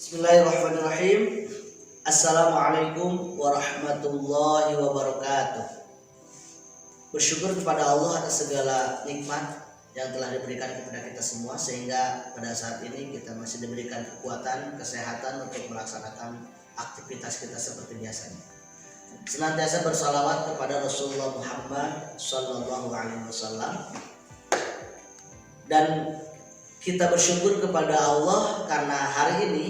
Bismillahirrahmanirrahim. Assalamualaikum warahmatullahi wabarakatuh. Bersyukur kepada Allah atas segala nikmat yang telah diberikan kepada kita semua, sehingga pada saat ini kita masih diberikan kekuatan, kesehatan untuk melaksanakan aktivitas kita seperti biasanya. Senantiasa bersalawat kepada Rasulullah Muhammad Sallallahu Alaihi Wasallam, dan kita bersyukur kepada Allah karena hari ini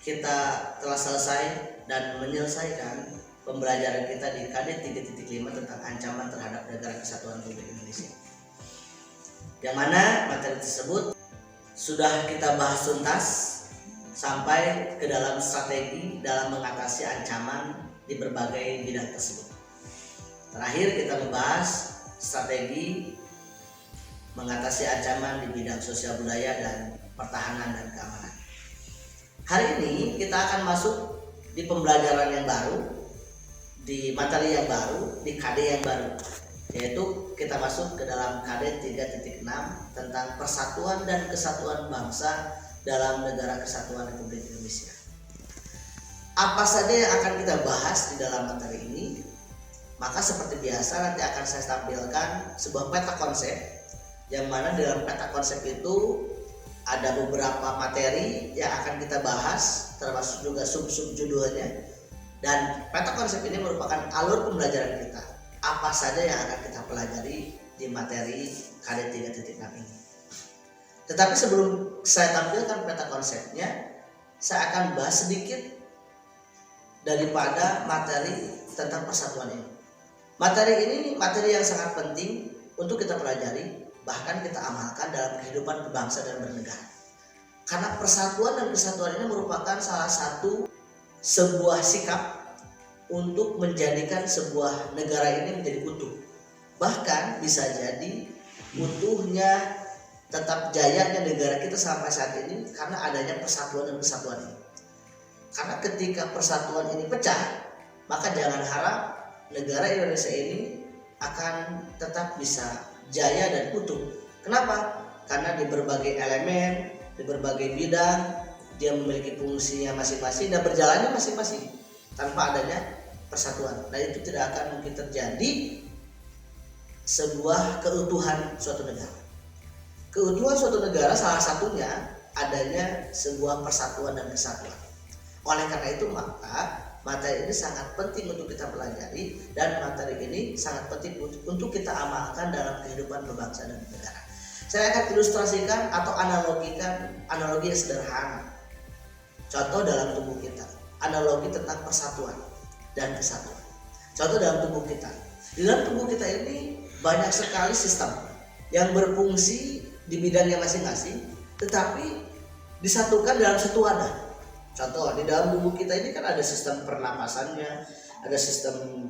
kita telah selesai dan menyelesaikan pembelajaran kita di KD 3.5 tentang ancaman terhadap negara kesatuan Republik Indonesia, yang mana materi tersebut sudah kita bahas tuntas sampai ke dalam strategi dalam mengatasi ancaman di berbagai bidang tersebut. Terakhir kita membahas strategi mengatasi ancaman di bidang sosial budaya dan pertahanan dan keamanan. Hari ini kita akan masuk di pembelajaran yang baru, di materi yang baru, di KD yang baru, yaitu kita masuk ke dalam KD 3.6 tentang persatuan dan kesatuan bangsa dalam negara kesatuan Republik Indonesia. Apa saja yang akan kita bahas di dalam materi ini? Maka seperti biasa nanti akan saya tampilkan sebuah peta konsep, yang mana di dalam peta konsep itu ada beberapa materi yang akan kita bahas, termasuk juga sub-sub judulnya. Dan peta konsep ini merupakan alur pembelajaran kita. Apa saja yang akan kita pelajari di materi KD 3.6 ini. Tetapi sebelum saya tampilkan peta konsepnya, saya akan bahas sedikit daripada materi tentang persatuan ini. Materi ini materi yang sangat penting untuk kita pelajari, bahkan kita amalkan dalam kehidupan berbangsa dan bernegara. Karena persatuan dan kesatuan ini merupakan salah satu sebuah sikap untuk menjadikan sebuah negara ini menjadi utuh. Bahkan bisa jadi utuhnya, tetap jayanya negara kita sampai saat ini karena adanya persatuan dan kesatuan ini. Karena ketika persatuan ini pecah, maka jangan harap negara Indonesia ini akan tetap bisa jaya dan utuh. Kenapa? Karena di berbagai elemen, di berbagai bidang dia memiliki fungsinya masing-masing dan berjalannya masing-masing tanpa adanya persatuan. Dan itu tidak akan mungkin terjadi sebuah keutuhan suatu negara. Keutuhan suatu negara salah satunya adanya sebuah persatuan dan kesatuan. Oleh karena itu maka materi ini sangat penting untuk kita pelajari, dan materi ini sangat penting untuk kita amalkan dalam kehidupan berbangsa dan bernegara. Saya akan ilustrasikan atau analogi yang sederhana. Contoh dalam tubuh kita, analogi tentang persatuan dan kesatuan. Contoh dalam tubuh kita. Di dalam tubuh kita ini banyak sekali sistem yang berfungsi di bidangnya masing-masing, tetapi disatukan dalam satu wadah. Contoh, di dalam tubuh kita ini kan ada sistem pernapasannya, ada sistem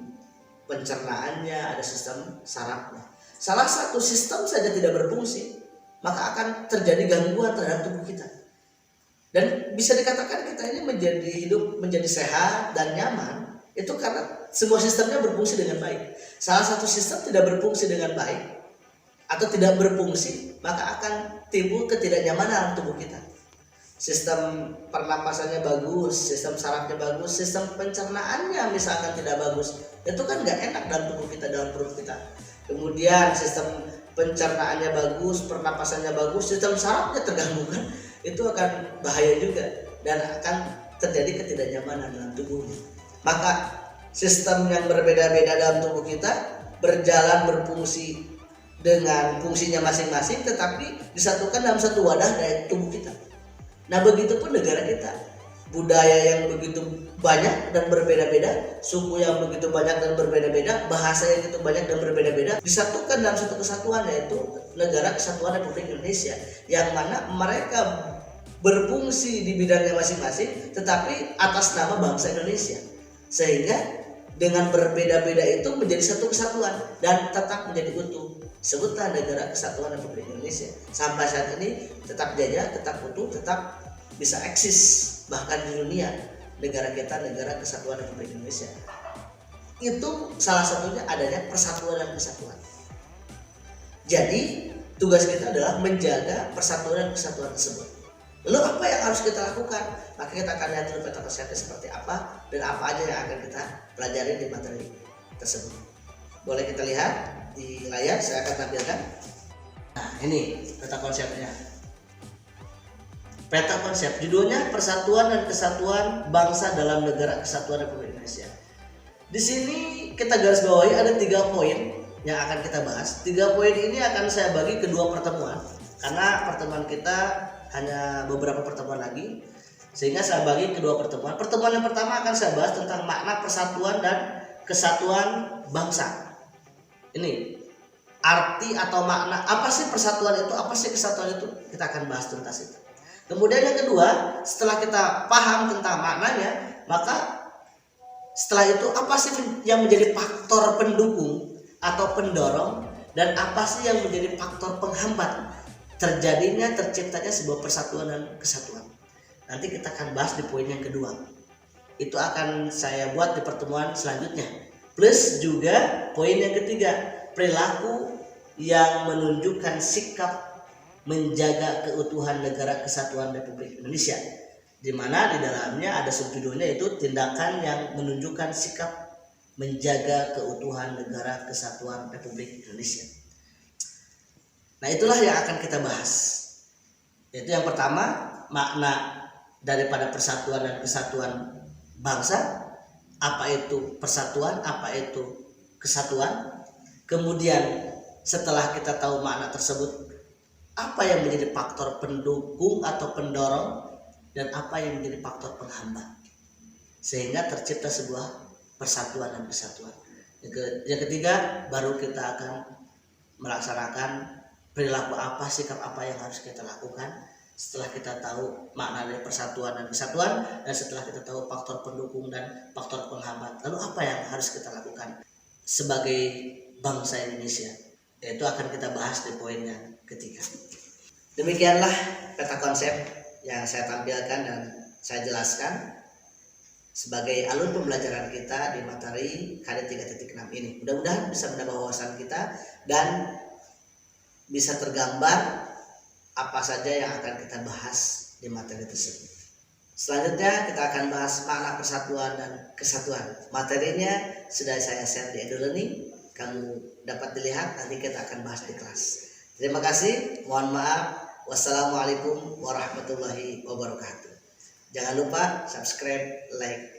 pencernaannya, ada sistem sarafnya. Salah satu sistem saja tidak berfungsi, maka akan terjadi gangguan terhadap tubuh kita. Dan bisa dikatakan kita ini menjadi hidup, menjadi sehat dan nyaman, itu karena semua sistemnya berfungsi dengan baik. Salah satu sistem tidak berfungsi dengan baik atau tidak berfungsi, maka akan timbul ketidaknyamanan dalam tubuh kita. Sistem pernapasannya bagus, sistem sarafnya bagus, sistem pencernaannya misalkan tidak bagus, itu kan nggak enak dalam tubuh kita, dalam perut kita. Kemudian sistem pencernaannya bagus, pernapasannya bagus, sistem sarafnya terganggu kan, itu akan bahaya juga dan akan terjadi ketidaknyamanan dalam tubuhnya. Maka sistem yang berbeda-beda dalam tubuh kita berjalan berfungsi dengan fungsinya masing-masing, tetapi disatukan dalam satu wadah dari tubuh kita. Nah, begitupun negara kita, budaya yang begitu banyak dan berbeda-beda, suku yang begitu banyak dan berbeda-beda, bahasa yang begitu banyak dan berbeda-beda, disatukan dalam satu kesatuan, yaitu negara kesatuan Republik Indonesia, yang mana mereka berfungsi di bidangnya masing-masing, tetapi atas nama bangsa Indonesia, sehingga dengan berbeda-beda itu menjadi satu kesatuan dan tetap menjadi utuh. Sebutlah negara kesatuan Republik Indonesia. Sampai saat ini tetap jaya, tetap utuh, tetap bisa eksis bahkan di dunia. Negara kita negara kesatuan Republik Indonesia. Itu salah satunya adanya persatuan dan kesatuan. Jadi tugas kita adalah menjaga persatuan dan kesatuan tersebut. Lalu apa yang harus kita lakukan? Maka kita akan lihat dulu peta konsepnya seperti apa dan apa aja yang akan kita pelajari di materi tersebut. Boleh kita lihat di layar, saya akan tampilkan. Nah, ini peta konsepnya. Peta konsep judulnya Persatuan dan Kesatuan Bangsa dalam Negara Kesatuan Republik Indonesia. Di sini kita garis bawahi ada 3 poin yang akan kita bahas. 3 poin ini akan saya bagi ke 2 pertemuan karena pertemuan kita hanya beberapa pertemuan lagi, sehingga saya bagi ke 2 pertemuan. Pertemuan yang pertama akan saya bahas tentang makna persatuan dan kesatuan bangsa. Ini arti atau makna apa sih persatuan itu, apa sih kesatuan itu, kita akan bahas tuntas itu. Kemudian yang kedua, setelah kita paham tentang maknanya, maka setelah itu apa sih yang menjadi faktor pendukung atau pendorong, dan apa sih yang menjadi faktor penghambat terjadinya terciptanya sebuah persatuan dan kesatuan. Nanti kita akan bahas di poin yang kedua. Itu akan saya buat di pertemuan selanjutnya. Plus juga poin yang ketiga, perilaku yang menunjukkan sikap menjaga keutuhan negara kesatuan Republik Indonesia, di mana di dalamnya ada subjudulnya itu tindakan yang menunjukkan sikap menjaga keutuhan negara kesatuan Republik Indonesia. Nah, itulah yang akan kita bahas. Yaitu yang pertama, makna daripada persatuan dan kesatuan bangsa, apa itu persatuan, apa itu kesatuan. Kemudian setelah kita tahu makna tersebut, apa yang menjadi faktor pendukung atau pendorong, dan apa yang menjadi faktor penghambat sehingga tercipta sebuah persatuan dan kesatuan. Yang ketiga, baru kita akan melaksanakan perilaku apa, sikap apa yang harus kita lakukan setelah kita tahu makna dari persatuan dan kesatuan, dan setelah kita tahu faktor pendukung dan faktor penghambat. Lalu apa yang harus kita lakukan sebagai bangsa Indonesia? Yaitu akan kita bahas di poin yang ketiga. Demikianlah peta konsep yang saya tampilkan dan saya jelaskan sebagai alur pembelajaran kita di materi KD 3.6 ini. Mudah-mudahan bisa menambah wawasan kita dan bisa tergambar apa saja yang akan kita bahas di materi tersebut. Selanjutnya kita akan bahas makna persatuan dan kesatuan. Materinya sudah saya share di e-learning, kamu dapat dilihat, nanti kita akan bahas di kelas. Terima kasih, mohon maaf. Wassalamualaikum warahmatullahi wabarakatuh. Jangan lupa subscribe, like,